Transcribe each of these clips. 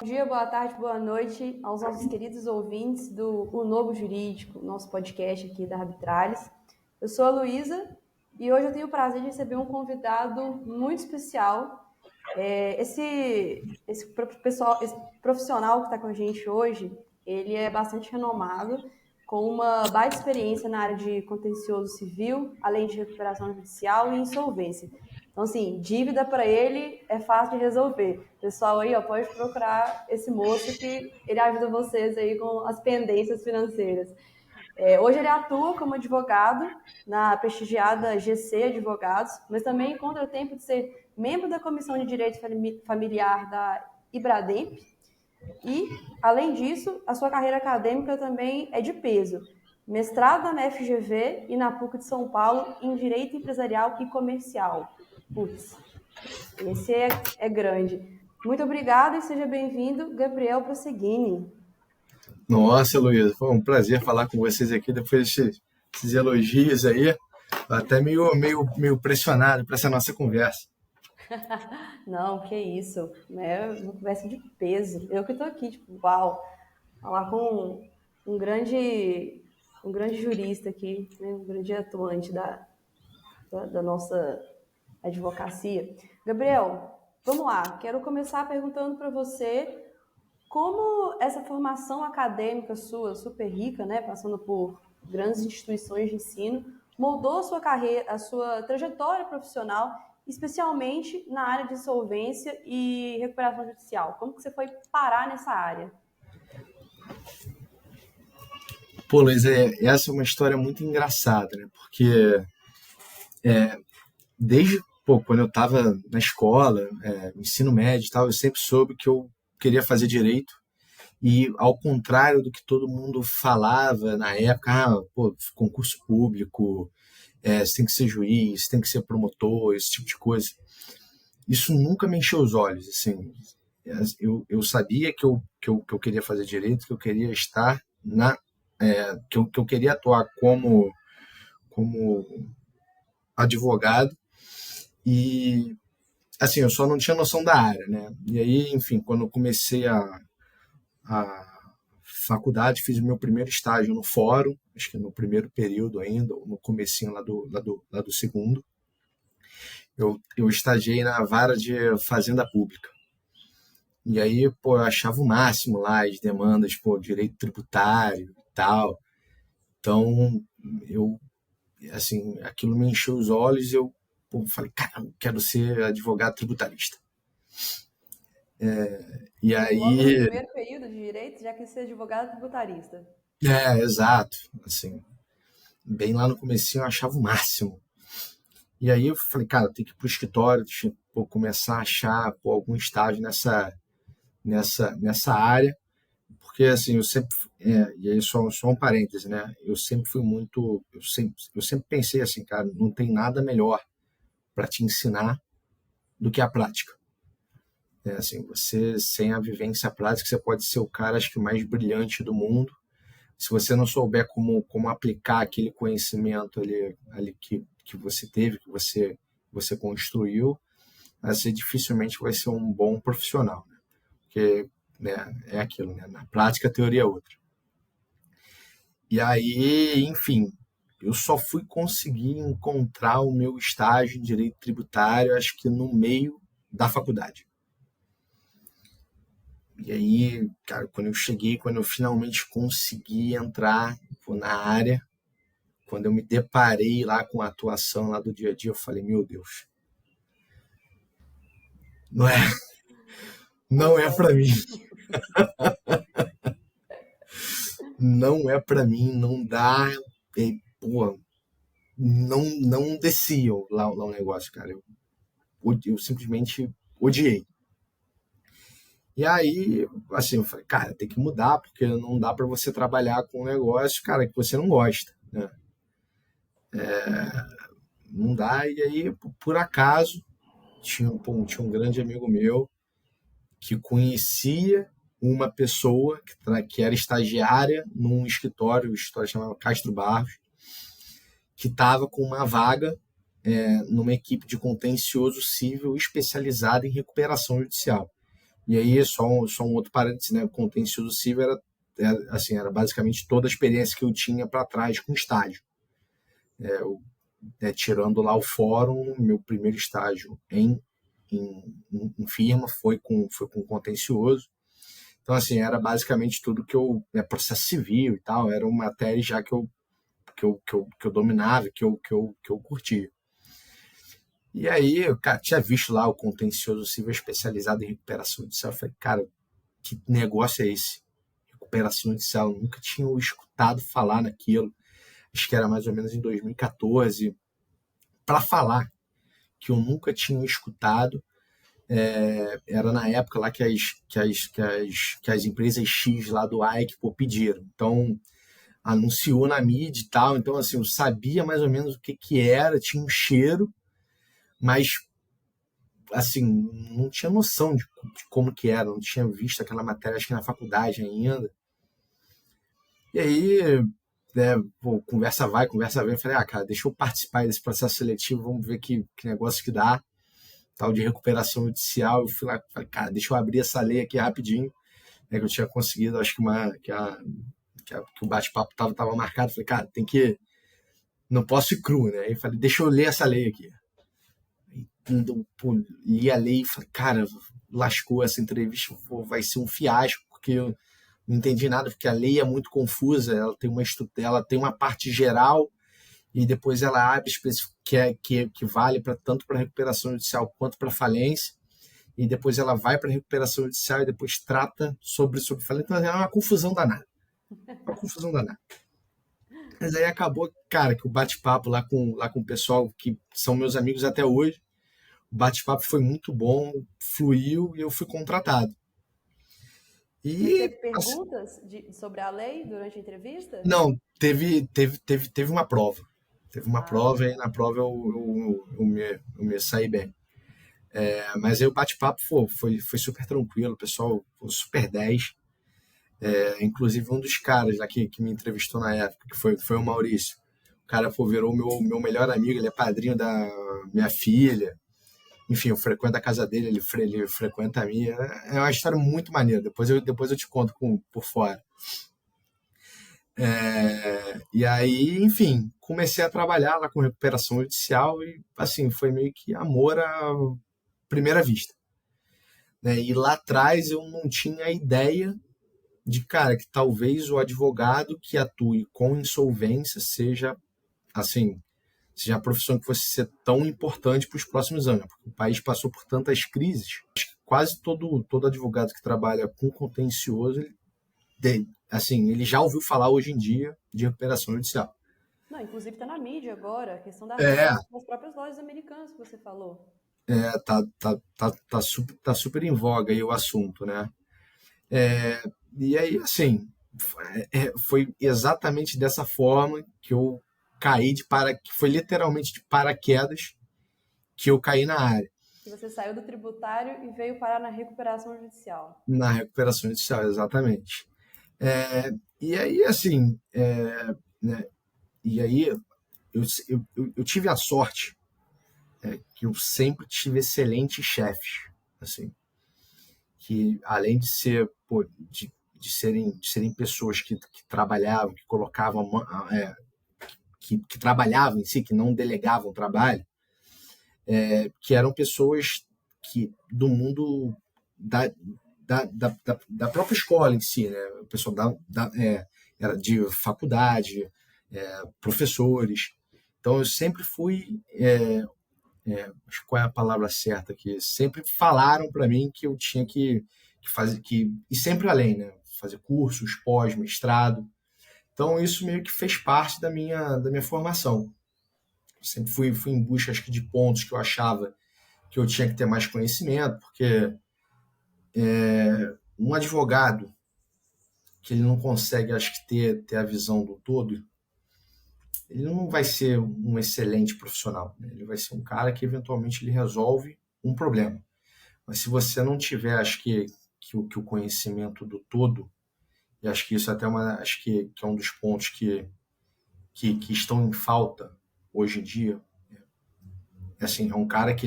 Bom dia, boa tarde, boa noite aos nossos queridos ouvintes do O Novo Jurídico, nosso podcast aqui da Arbitralis. Eu sou a Luísa e hoje eu tenho o prazer de receber um convidado muito especial. Esse profissional que está com a gente hoje, ele é bastante renomado, com uma baita experiência na área de contencioso civil, além de recuperação judicial e insolvência. Então, assim, dívida para ele é fácil de resolver. Pessoal aí, ó, pode procurar esse moço que ele ajuda vocês aí com as pendências financeiras. Hoje ele atua como advogado na prestigiada GC Advogados, mas também encontra o tempo de ser membro da Comissão de Direito Familiar da Ibrademp. E, além disso, a sua carreira acadêmica também é de peso. Mestrado na FGV e na PUC de São Paulo em Direito Empresarial e Comercial. Putz, esse é grande. Muito obrigada e seja bem-vindo, Gabriel Prosseguini. Nossa, Luísa, foi um prazer falar com vocês aqui depois desses elogios aí. Tô até meio pressionado para essa nossa conversa. Não, que isso, né? Uma conversa de peso. Eu que tô aqui, tipo, uau, falar com um grande jurista aqui, né? Um grande atuante da nossa advocacia. Gabriel, vamos lá. Quero começar perguntando para você como essa formação acadêmica sua, super rica, né, passando por grandes instituições de ensino, moldou a sua carreira, a sua trajetória profissional, especialmente na área de insolvência e recuperação judicial. Como que você foi parar nessa área? Pô, Luísa, essa é uma história muito engraçada, né? Porque desde quando eu estava na escola, ensino médio e tal, eu sempre soube que eu queria fazer direito. E ao contrário do que todo mundo falava na época, concurso público, você tem que ser juiz, tem que ser promotor, esse tipo de coisa. Isso nunca me encheu os olhos, assim. Eu sabia que eu queria fazer direito, que eu queria estar que eu queria atuar como advogado e assim, eu só não tinha noção da área, né? E aí, enfim, quando eu comecei a faculdade, fiz o meu primeiro estágio no fórum, acho que no primeiro período ainda, ou no comecinho lá do segundo. Eu estagiei na vara de fazenda pública. E aí, pô, eu achava o máximo lá as demandas, pô, direito tributário e tal. Então, eu, assim, aquilo me encheu os olhos e eu falei, cara, eu quero ser advogado tributarista. E Logo no aí, primeiro período de direito, já quis ser advogado tributarista. exato, assim, bem lá no comecinho eu achava o máximo. E aí eu falei, cara, tem que ir pro escritório, deixa eu começar a achar algum estágio nessa área, porque assim, eu sempre, e aí só um parêntese, né? Eu sempre fui muito, eu sempre pensei assim, cara, não tem nada melhor para te ensinar do que a prática. Assim, você, sem a vivência prática, você pode ser o cara, acho que mais brilhante do mundo. Se você não souber como aplicar aquele conhecimento ali que você teve, que você construiu, você dificilmente vai ser um bom profissional, né? Porque, né, é aquilo, né? Na prática a teoria é outra. E aí, enfim, eu só fui conseguir encontrar o meu estágio em direito tributário, acho que no meio da faculdade. E aí, cara, quando eu finalmente consegui entrar na área, quando eu me deparei lá com a atuação lá do dia a dia, eu falei, meu Deus, não é, não é para mim, não é para mim, não dá, pô, não descia lá o negócio, cara. Eu simplesmente odiei. E aí, assim, eu falei, cara, tem que mudar, porque não dá para você trabalhar com um negócio, cara, que você não gosta, né? Não dá. E aí, por acaso, tinha um grande amigo meu que conhecia uma pessoa que era estagiária num escritório, o escritório chamava Castro Barros, que estava com uma vaga numa equipe de contencioso civil especializada em recuperação judicial. E aí, só um outro parênteses, né? O contencioso civil assim, era basicamente toda a experiência que eu tinha para trás com estágio. Tirando lá o fórum, meu primeiro estágio em firma foi com contencioso. Então, assim, era basicamente tudo que processo civil e tal, era uma matéria já que eu dominava, que eu curtia. E aí, eu, cara, tinha visto lá o contencioso civil especializado em recuperação judicial. Eu falei, cara, que negócio é esse? Recuperação judicial, eu nunca tinha escutado falar naquilo. Acho que era mais ou menos em 2014. Para falar que eu nunca tinha escutado, era na época lá que as empresas X lá do AIC pediram. Então, anunciou na mídia e tal. Então, assim, eu sabia mais ou menos o que era, tinha um cheiro, mas, assim, não tinha noção de como que era, não tinha visto aquela matéria, acho que na faculdade ainda. E aí, né, pô, conversa vai, conversa vem. Eu falei, cara, deixa eu participar desse processo seletivo, vamos ver que negócio que dá, tal de recuperação judicial. Eu fui lá, falei, cara, deixa eu abrir essa lei aqui rapidinho, né, que eu tinha conseguido, acho que o bate-papo tava marcado. Falei, cara, não posso ir cru, né? Aí falei, deixa eu ler essa lei aqui. Pô, li a lei e falei, cara, lascou essa entrevista, pô, vai ser um fiasco, porque eu não entendi nada, porque a lei é muito confusa, ela tem uma parte geral e depois ela abre que vale tanto para recuperação judicial quanto para falência, e depois ela vai para recuperação judicial e depois trata sobre falência. Então é uma confusão danada. Uma confusão danada. Mas aí acabou, cara, que o bate-papo lá com o pessoal que são meus amigos até hoje, o bate-papo foi muito bom, fluiu e eu fui contratado. Mas E teve perguntas sobre a lei durante a entrevista? não, teve uma prova. Teve uma Ah, prova e na prova eu me saí bem. Mas aí o bate-papo foi super tranquilo, o pessoal foi super 10. Inclusive um dos caras lá que me entrevistou na época, que foi o Maurício. O cara virou meu melhor amigo, ele é padrinho da minha filha. Enfim, eu frequento a casa dele, ele frequenta a minha. É uma história muito maneira, depois eu te conto por fora. E aí, enfim, comecei a trabalhar lá com recuperação judicial e, assim, foi meio que amor à primeira vista. Né? E lá atrás eu não tinha ideia de, cara, que talvez o advogado que atue com insolvência assim, seja a profissão que fosse ser tão importante para os próximos anos, porque o país passou por tantas crises. Acho que quase todo advogado que trabalha com contencioso, assim, ele já ouviu falar hoje em dia de recuperação judicial. não, inclusive está na mídia agora, a questão das É, lojas, das próprias lojas americanas que você falou. tá super em voga aí o assunto, né? E aí, assim, foi exatamente dessa forma que eu que foi literalmente de paraquedas que eu caí na área, Que você saiu do tributário e veio parar na recuperação judicial. na recuperação judicial, exatamente. E aí, assim, né, e aí eu tive a sorte que eu sempre tive excelentes chefes, assim, que além de ser, pô, de serem pessoas que trabalhavam, que colocavam, que trabalhavam em si, que não delegavam trabalho, que eram pessoas do mundo da própria escola em si, né? O pessoal era de faculdade, professores. Então eu sempre fui, qual é a palavra certa aqui? Sempre falaram para mim que eu tinha que fazer, e sempre além, né? Fazer cursos, pós, mestrado. Então isso meio que fez parte da minha formação. Sempre fui em busca, acho que, de pontos que eu achava que eu tinha que ter mais conhecimento, porque um advogado que ele não consegue, acho que, ter a visão do todo, ele não vai ser um excelente profissional. Né? Ele vai ser um cara que, eventualmente, ele resolve um problema. Mas se você não tiver, acho que o conhecimento do todo, e acho que isso até acho que é um dos pontos que estão em falta hoje em dia, assim, é um cara que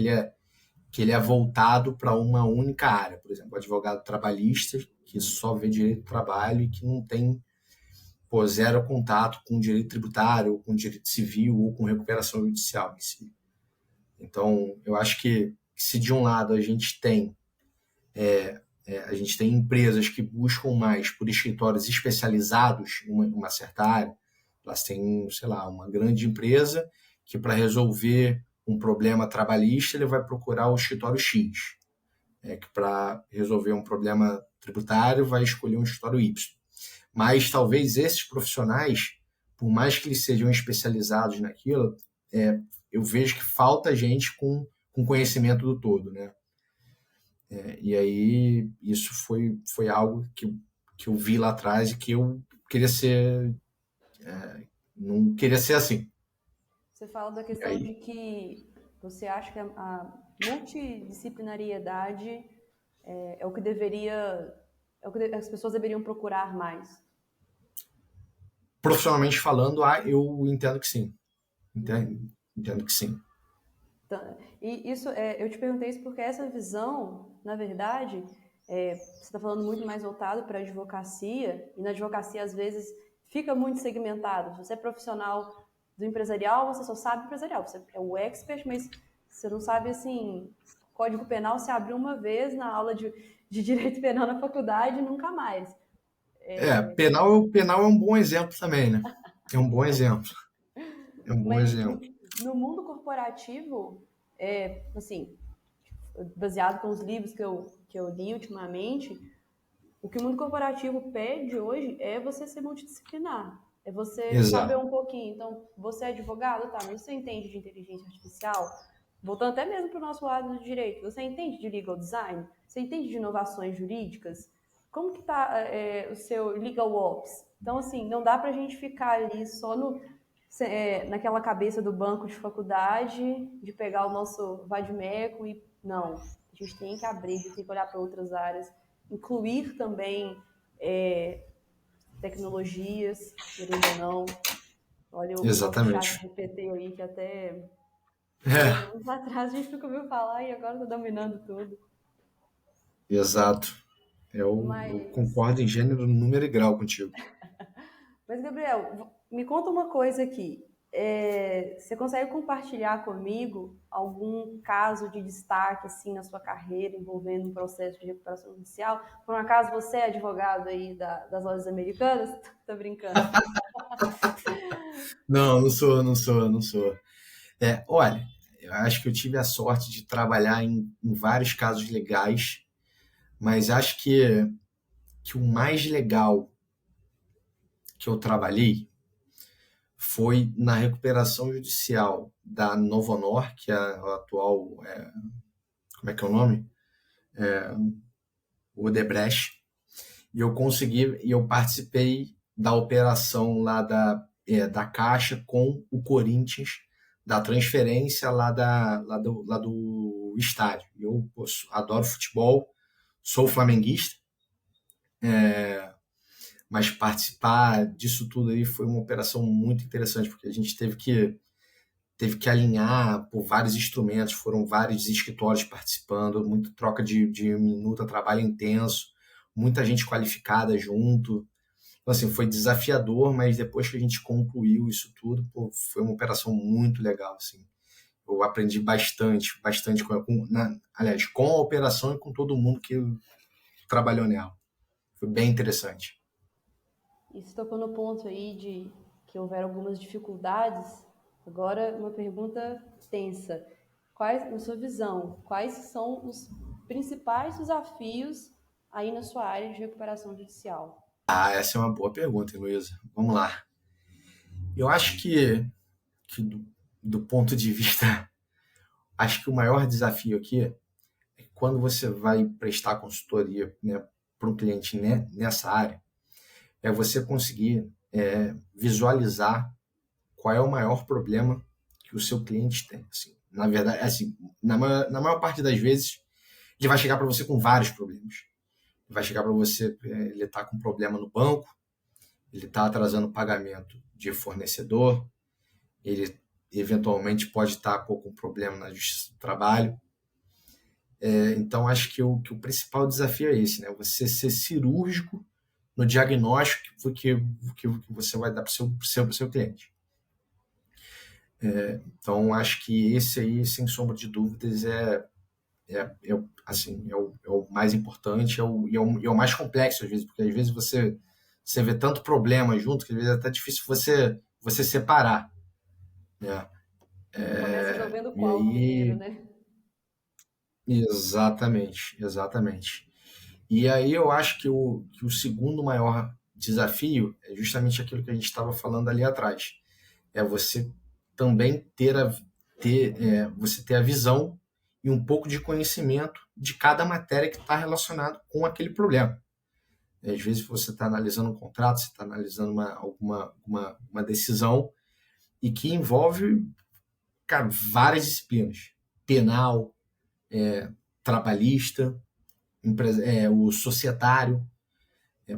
que ele é voltado para uma única área. Por exemplo, o advogado trabalhista, que só vê direito do trabalho e que não tem zero contato com direito tributário, ou com direito civil, ou com recuperação judicial em si. Então, eu acho que se de um lado a gente tem empresas que buscam mais por escritórios especializados em uma certa área, elas têm, sei lá, uma grande empresa que para resolver um problema trabalhista ele vai procurar o escritório X, que para resolver um problema tributário vai escolher um escritório Y. Mas talvez esses profissionais, por mais que eles sejam especializados naquilo, eu vejo que falta gente com conhecimento do todo, né? E aí isso foi algo que eu vi lá atrás e que eu queria ser, não queria ser assim. Você fala da E questão de aí, que você acha que a multidisciplinariedade é o que deveria, as pessoas deveriam procurar mais. profissionalmente falando, eu entendo que sim. Entendo que sim. E isso, eu te perguntei isso porque essa visão, na verdade, você está falando muito mais voltado para a advocacia, e na advocacia, às vezes, fica muito segmentado. Se você é profissional do empresarial, você só sabe empresarial, você é o expert, mas você não sabe, assim, Código Penal você abriu uma vez na aula de Direito Penal na faculdade e nunca mais. Penal é um bom exemplo também, né? É um bom exemplo. É um bom Mas exemplo. no mundo corporativo, assim, baseado com os livros que eu li ultimamente, o que o mundo corporativo pede hoje é você ser multidisciplinar. É você saber Exato. um pouquinho. Então, você é advogado, tá, mas você entende de inteligência artificial? Voltando até mesmo para o nosso lado do direito, você entende de legal design? Você entende de inovações jurídicas? Como que está o seu legal ops? Então, assim, não dá para a gente ficar ali só naquela cabeça do banco de faculdade, de pegar o nosso vade-mecum e... Não, a gente tem que abrir, a gente tem que olhar para outras áreas, incluir também tecnologias, querendo ou não. Olha o nosso chat Exatamente. GPT aí, que até 10 É, anos atrás a gente nunca ouviu falar e agora está dominando tudo. exato. Eu Mas, concordo em gênero, número e grau contigo. mas Gabriel, me conta uma coisa aqui. Você consegue compartilhar comigo algum caso de destaque assim na sua carreira envolvendo um processo de recuperação judicial? Por um acaso você é advogado aí das lojas americanas? Tô brincando. Não, não sou, não sou, não sou. Olha, eu acho que eu tive a sorte de trabalhar em vários casos legais, mas acho que o mais legal que eu trabalhei foi na recuperação judicial da Novo Honor, que é a atual, como é que é o nome? O Odebrecht. E eu participei da operação lá da Caixa com o Corinthians, da transferência lá do estádio. Eu adoro futebol, sou flamenguista, mas participar disso tudo aí foi uma operação muito interessante, porque a gente teve que alinhar por vários instrumentos, foram vários escritórios participando, muita troca de minuta, trabalho intenso, muita gente qualificada junto. Então, assim, foi desafiador, mas depois que a gente concluiu isso tudo, pô, foi uma operação muito legal, assim. Eu aprendi bastante, bastante aliás, com a operação e com todo mundo que trabalhou nela. Foi bem interessante. E você tocou no ponto aí de que houveram algumas dificuldades. Agora, uma pergunta tensa. Na sua visão, quais são os principais desafios aí na sua área de recuperação judicial? Essa é uma boa pergunta, Luísa. Vamos lá. Eu acho que do ponto de vista, acho que o maior desafio aqui é quando você vai prestar consultoria, né, para um cliente, né, nessa área, é você conseguir visualizar qual é o maior problema que o seu cliente tem. Assim, na verdade, assim, na maior parte das vezes, ele vai chegar para você com vários problemas. Ele vai chegar para você, ele está com problema no banco, ele está atrasando o pagamento de fornecedor, ele eventualmente pode estar com um problema na justiça do trabalho. Então, acho que o principal desafio é esse, né? Você ser cirúrgico no diagnóstico que você vai dar para o seu cliente. Então, acho que esse aí, sem sombra de dúvidas, assim, é o mais importante e é o mais complexo, às vezes, porque às vezes você vê tanto problema junto que às vezes é até difícil você separar, né? Começa resolvendo E qual primeiro, aí, né? exatamente, exatamente. E aí eu acho que o segundo maior desafio é justamente aquilo que a gente estava falando ali atrás. É você também você ter a visão e um pouco de conhecimento de cada matéria que está relacionado com aquele problema. Às vezes você está analisando um contrato, você está analisando uma decisão e que envolve, cara, várias disciplinas. Penal, trabalhista, o societário,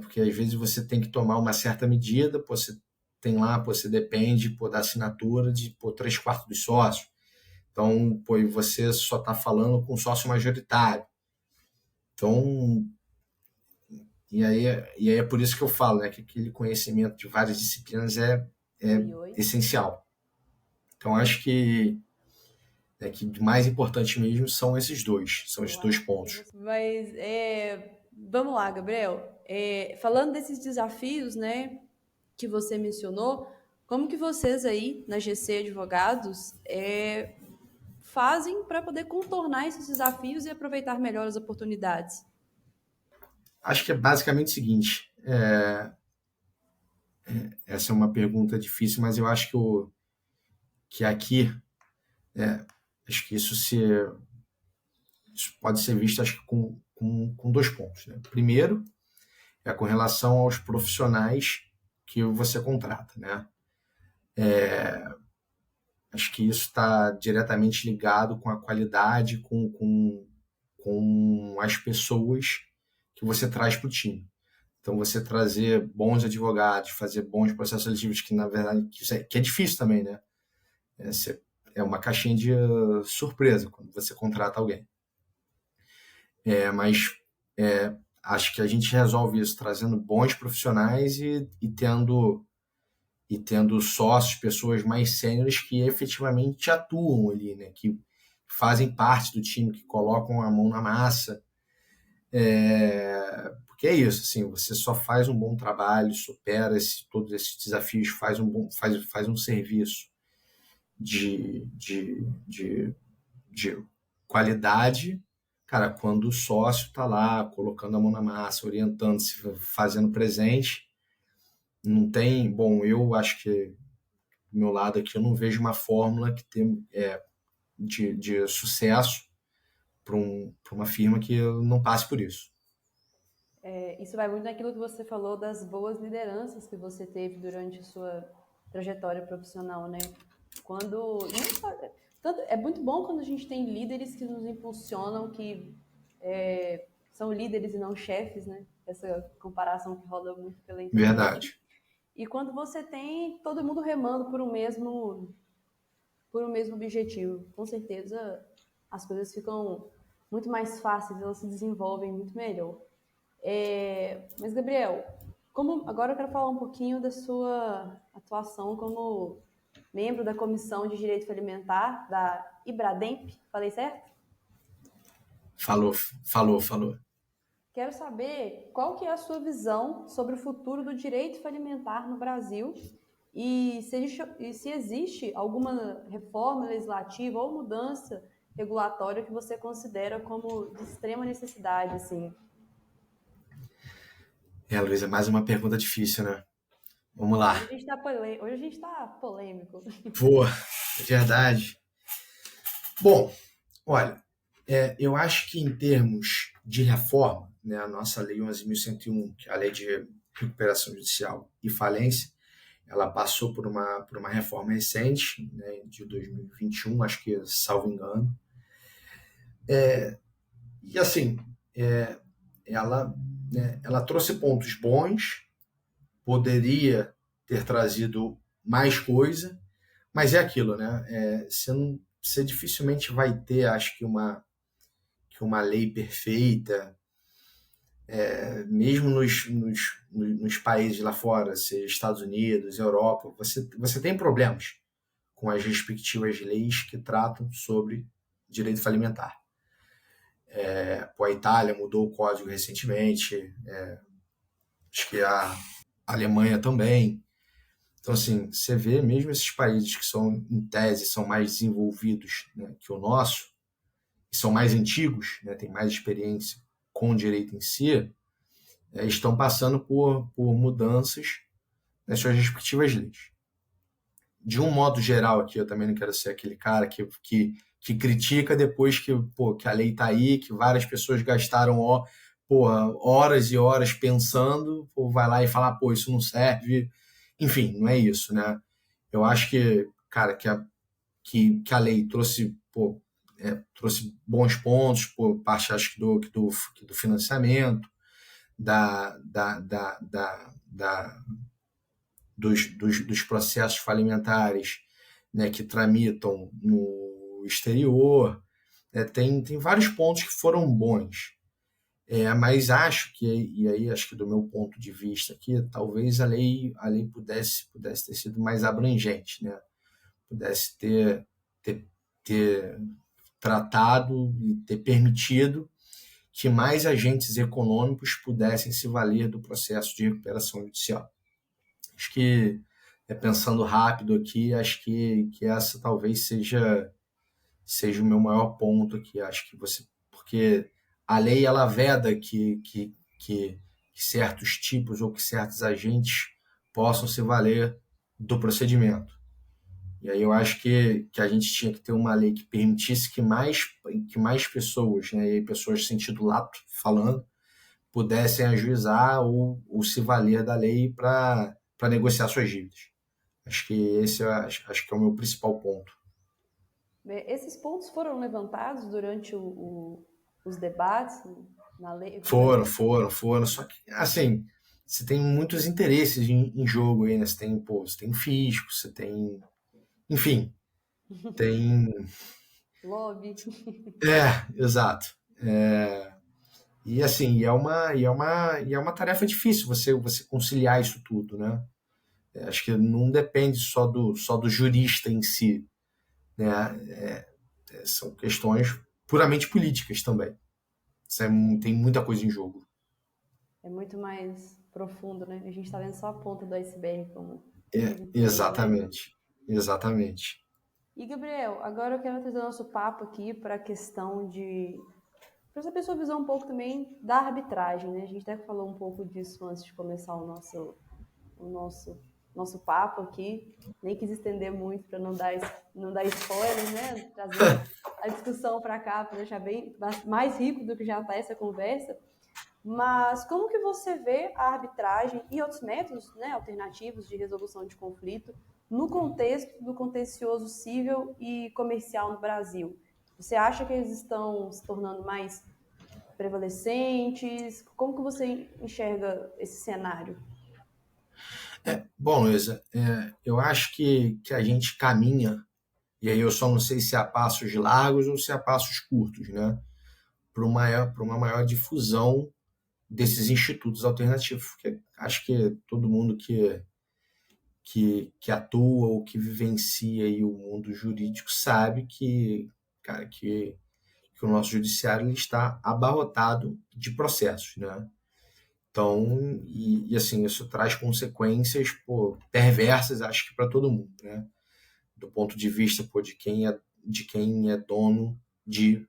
porque às vezes você tem que tomar uma certa medida, pô, você tem lá, pô, você depende pô, da assinatura de pô, 3/4 dos sócios. Então, pô, e você só está falando com o sócio majoritário. Então, e aí é por isso que eu falo, né, que aquele conhecimento de várias disciplinas é Oi, oi. essencial. Então, acho que o mais importante mesmo são esses Eu dois acho que pontos. você. Mas vamos lá, Gabriel. Falando desses desafios, né, que você mencionou, como que vocês aí na GC Advogados fazem para poder contornar esses desafios e aproveitar melhor as oportunidades? Acho que é basicamente o seguinte, essa é uma pergunta difícil, mas eu acho que aqui, acho que isso pode ser visto acho que com dois pontos. Né? Primeiro, é com relação aos profissionais que você contrata. Né? Acho que isso está diretamente ligado com a qualidade, com as pessoas que você traz para o time. Então, você trazer bons advogados, fazer bons processos seletivos, que na verdade que é difícil também, né? É uma caixinha de surpresa quando você contrata alguém. Mas acho que a gente resolve isso trazendo bons profissionais e tendo sócios, pessoas mais sêniores que efetivamente atuam ali, né? Que fazem parte do time, que colocam a mão na massa. Porque é isso, assim, você só faz um bom trabalho, supera todos esses desafios, faz um serviço de qualidade, cara, quando o sócio está lá, colocando a mão na massa, orientando-se, fazendo presente, não tem. Bom, eu acho que do meu lado aqui eu não vejo uma fórmula que tem de sucesso para uma firma que não passe por isso. Isso vai muito naquilo que você falou das boas lideranças que você teve durante a sua trajetória profissional, né? Quando não só, é muito bom quando a gente tem líderes que nos impulsionam, que são líderes e não chefes, né? Essa comparação que rola muito pela internet. Verdade. E quando você tem todo mundo remando por um mesmo objetivo, com certeza as coisas ficam muito mais fáceis, elas se desenvolvem muito melhor. Mas, Gabriel, agora eu quero falar um pouquinho da sua atuação como membro da Comissão de Direito Alimentar da Ibrademp, falei certo? Falou, falou, falou. Quero saber qual que é a sua visão sobre o futuro do direito alimentar no Brasil e se existe alguma reforma legislativa ou mudança regulatória que você considera como de extrema necessidade, assim. Luísa, mais uma pergunta difícil, né? Vamos lá. Hoje a gente tá polêmico. Pô, é verdade. Bom, olha, eu acho que em termos de reforma, né, a nossa Lei 11.101, que é a Lei de Recuperação Judicial e Falência, ela passou por uma reforma recente, né, de 2021, acho que, salvo engano. E assim, ela trouxe pontos bons, poderia ter trazido mais coisa, mas é aquilo, né? Você dificilmente vai ter, acho que que uma lei perfeita, mesmo nos países lá fora, seja Estados Unidos, Europa, você tem problemas com as respectivas leis que tratam sobre direito falimentar. A Itália mudou o código recentemente, acho que a Alemanha também. Então, assim, você vê mesmo esses países que são, em tese, são mais desenvolvidos, né, que o nosso, que são mais antigos, né, têm mais experiência com o direito em si, estão passando por mudanças nas suas respectivas leis. De um modo geral aqui, eu também não quero ser aquele cara que critica depois que a lei está aí, que várias pessoas gastaram horas e horas pensando, vai lá e fala, isso não serve. Enfim, não é isso, né? Eu acho que, cara, que a lei trouxe bons pontos, por parte, acho que do financiamento, da, da, da, da, da dos processos falimentares, né, que tramitam no exterior. Tem vários pontos que foram bons. Mas acho que, e aí acho que do meu ponto de vista aqui, talvez a lei pudesse ter sido mais abrangente, né? Pudesse ter tratado e ter permitido que mais agentes econômicos pudessem se valer do processo de recuperação judicial. Acho que, pensando rápido aqui, acho que essa talvez seja o meu maior ponto aqui. Acho que porque a lei ela veda que certos tipos ou que certos agentes possam se valer do procedimento. E aí eu acho que a gente tinha que ter uma lei que permitisse que mais pessoas, né, e pessoas em sentido lato falando, pudessem ajuizar ou se valer da lei para negociar suas dívidas. Acho que esse acho que é o meu principal ponto. Esses pontos foram levantados durante os debates na lei? Foram. Só que, assim, você tem muitos interesses em jogo aí, né? Você tem fisco, você tem. Enfim, tem. Lobby. Exato. E assim, é uma tarefa difícil você conciliar isso tudo, né? Acho que não depende só do jurista em si, né? São questões puramente políticas também. Tem muita coisa em jogo. É muito mais profundo, né? A gente está vendo só a ponta do iceberg, como dizem por aí, né? Exatamente. E, Gabriel, agora eu quero trazer o nosso papo aqui para a questão para saber sua visão um pouco também da arbitragem, né? A gente até falou um pouco disso antes de começar o nosso papo aqui. Nem quis estender muito para não dar spoiler, né? Trazer a discussão para cá, para deixar bem mais rico do que já está essa conversa. Mas como que você vê a arbitragem e outros métodos, né, alternativos de resolução de conflito no contexto do contencioso civil e comercial no Brasil? Você acha que eles estão se tornando mais prevalecentes? Como que você enxerga esse cenário? Bom, Luísa, eu acho que a gente caminha, e aí eu só não sei se é a passos largos ou se é a passos curtos, né? Para uma maior difusão desses institutos alternativos. Porque acho que todo mundo que atua ou que vivencia aí o mundo jurídico sabe cara, que o nosso judiciário ele está abarrotado de processos, né? Então, assim, isso traz consequências perversas, acho que para todo mundo, né? Do ponto de vista de quem é dono de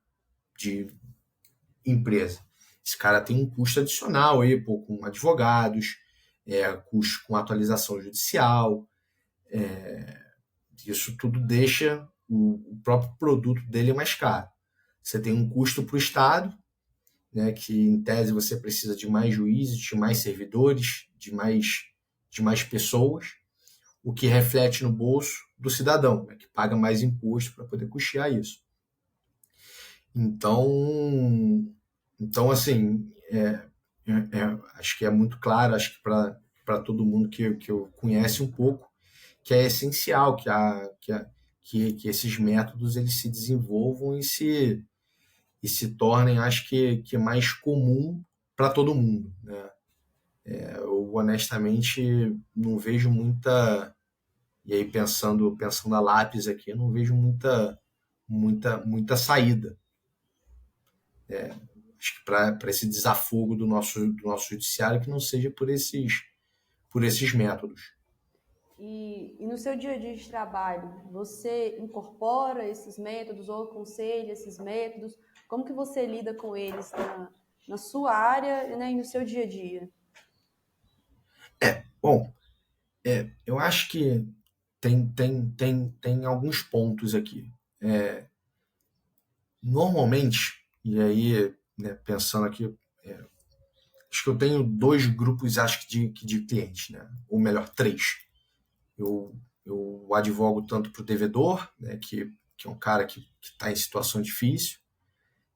empresa. Esse cara tem um custo adicional aí, com advogados, custo com atualização judicial. Isso tudo deixa o próprio produto dele mais caro. Você tem um custo para o Estado, né, que em tese você precisa de mais juízes, de mais servidores, de mais pessoas, o que reflete no bolso do cidadão, né, que paga mais imposto para poder custear isso. Então assim, acho que é muito claro, acho que para todo mundo que eu conhece um pouco, que é essencial que esses métodos eles se desenvolvam e e se tornem, acho que mais comum para todo mundo, né? Eu honestamente não vejo muita, e aí pensando a lápis aqui, eu não vejo muita saída. Acho que para esse desafogo do nosso judiciário que não seja por esses métodos. E no seu dia a dia de trabalho, você incorpora esses métodos ou aconselha esses métodos? Como que você lida com eles na sua área, né, e no seu dia a dia? Bom, eu acho que tem alguns pontos aqui. Normalmente, e aí, né, pensando aqui, acho que eu tenho dois grupos, acho que de clientes, né? Ou melhor, três. Eu advogo tanto para o devedor, né, que é um cara que está em situação difícil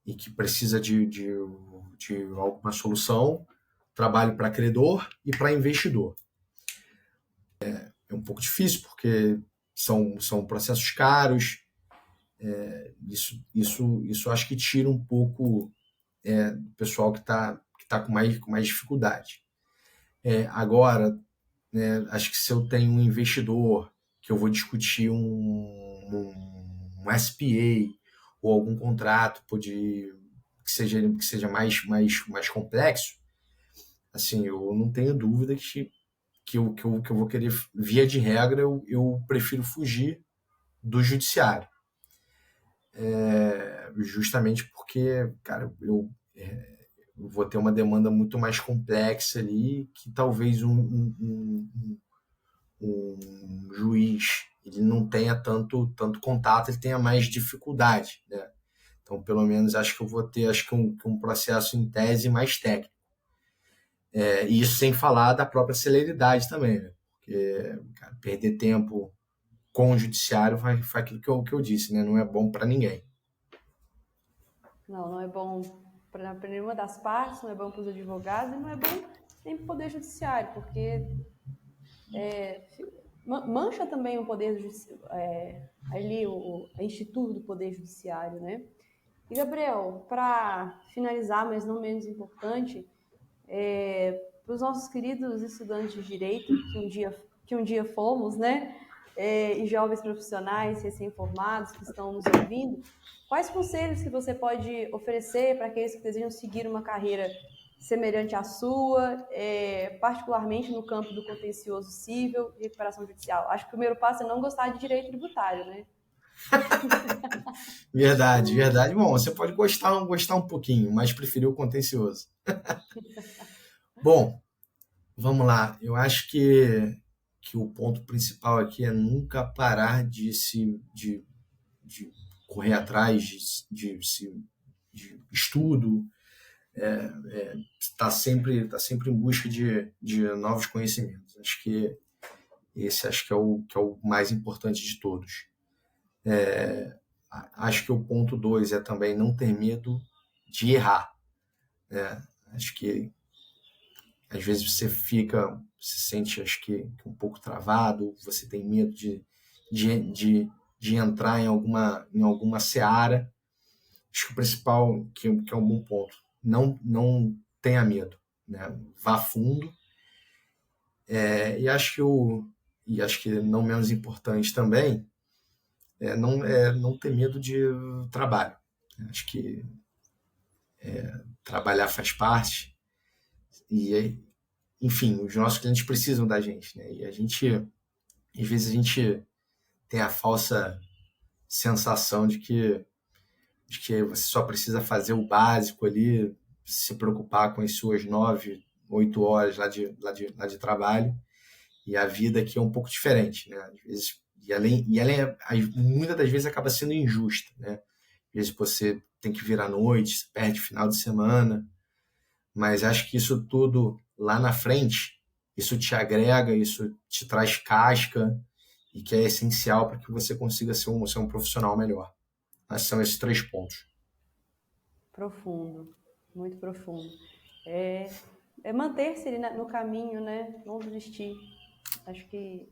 e que precisa de alguma solução. Trabalho para credor e para investidor. É um pouco difícil porque são processos caros. Isso acho que tira um pouco do pessoal que tá com mais dificuldade. Agora, né, acho que se eu tenho um investidor que eu vou discutir um SPA ou algum contrato que seja mais complexo, assim, eu não tenho dúvida que eu vou querer, via de regra, eu prefiro fugir do judiciário. Justamente porque, cara, eu vou ter uma demanda muito mais complexa ali que talvez um juiz ele não tenha tanto contato, ele tenha mais dificuldade, né? Então, pelo menos, acho que eu vou ter um processo em tese mais técnico. E isso sem falar da própria celeridade também, né? Porque, cara, perder tempo com o judiciário faz aquilo que eu disse, né? Não é bom para ninguém. Não, não é bom para nenhuma das partes, não é bom para os advogados e não é bom nem para o Poder Judiciário, porque mancha também o Poder Judiciário, ali a instituto do Poder Judiciário, né? E, Gabriel, para finalizar, mas não menos importante, para os nossos queridos estudantes de direito, que um dia fomos, né? E jovens profissionais recém-formados que estão nos ouvindo, quais conselhos que você pode oferecer para aqueles que desejam seguir uma carreira semelhante à sua, particularmente no campo do contencioso civil e recuperação judicial? Acho que o primeiro passo é não gostar de direito tributário, né? Verdade, verdade. Bom, você pode gostar um pouquinho, mas preferir o contencioso. Bom, vamos lá. Eu acho que o ponto principal aqui é nunca parar de correr atrás de estudo, está sempre em busca de novos conhecimentos. Acho que é o mais importante de todos. Acho que o ponto dois é também não ter medo de errar. Acho que às vezes se sente, acho que um pouco travado, você tem medo de entrar em alguma seara. Acho que o principal, que é um bom ponto, não tenha medo, né? Vá fundo. E acho que não menos importante também não ter medo de trabalho. Acho que trabalhar faz parte e, enfim, os nossos clientes precisam da gente, né? E às vezes a gente tem a falsa sensação de que você só precisa fazer o básico ali, se preocupar com as suas 9, 8 horas lá de trabalho, e a vida aqui é um pouco diferente, né? Às vezes, muitas das vezes acaba sendo injusta, né? Às vezes você tem que vir à noite, você perde final de semana, mas acho que isso tudo lá na frente, isso te agrega, isso te traz casca e que é essencial para que você consiga ser um profissional melhor. Mas são esses três pontos. Profundo, muito profundo. É manter-se ali no caminho, né? Não desistir. Acho que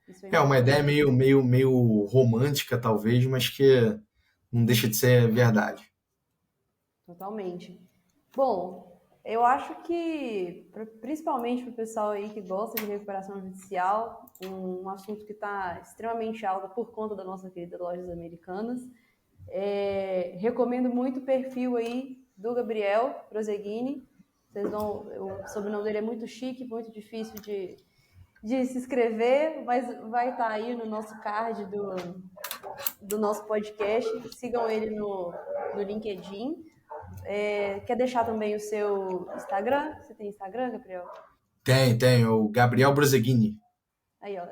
isso é É uma ideia importante. meio romântica, talvez, mas que não deixa de ser verdade. Totalmente. Bom, eu acho que, principalmente para o pessoal aí que gosta de recuperação judicial, um assunto que está extremamente alto por conta da nossa querida Lojas Americanas, recomendo muito o perfil aí do Gabriel Proseguini. O sobrenome dele é muito chique, muito difícil de se inscrever, mas vai estar aí no nosso card do nosso podcast. Sigam ele no LinkedIn. Quer deixar também o seu Instagram? Você tem Instagram, Gabriel? Tem, o Gabriel Broseguini. Aí, ó.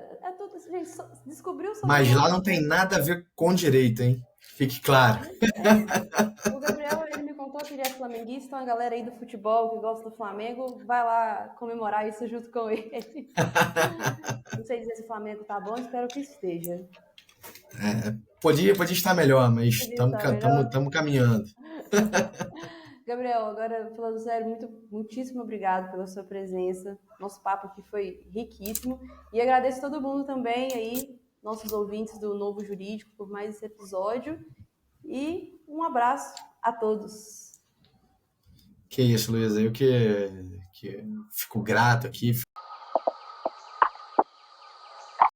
Gente, descobriu o Mas lá sobrenome. não tem nada a ver com direito, hein? Fique claro. O Gabriel, ele me contou que ele é flamenguista, então a galera aí do futebol que gosta do Flamengo, vai lá comemorar isso junto com ele. Não sei dizer se o Flamengo tá bom, espero que esteja. Podia estar melhor, mas Podia estar melhor. estamos caminhando. Gabriel, agora falando sério, muitíssimo obrigado pela sua presença. Nosso papo aqui foi riquíssimo. E agradeço a todo mundo também aí, nossos ouvintes do Novo Jurídico, por mais esse episódio. E um abraço a todos. Que isso, Luísa. Que fico grato aqui,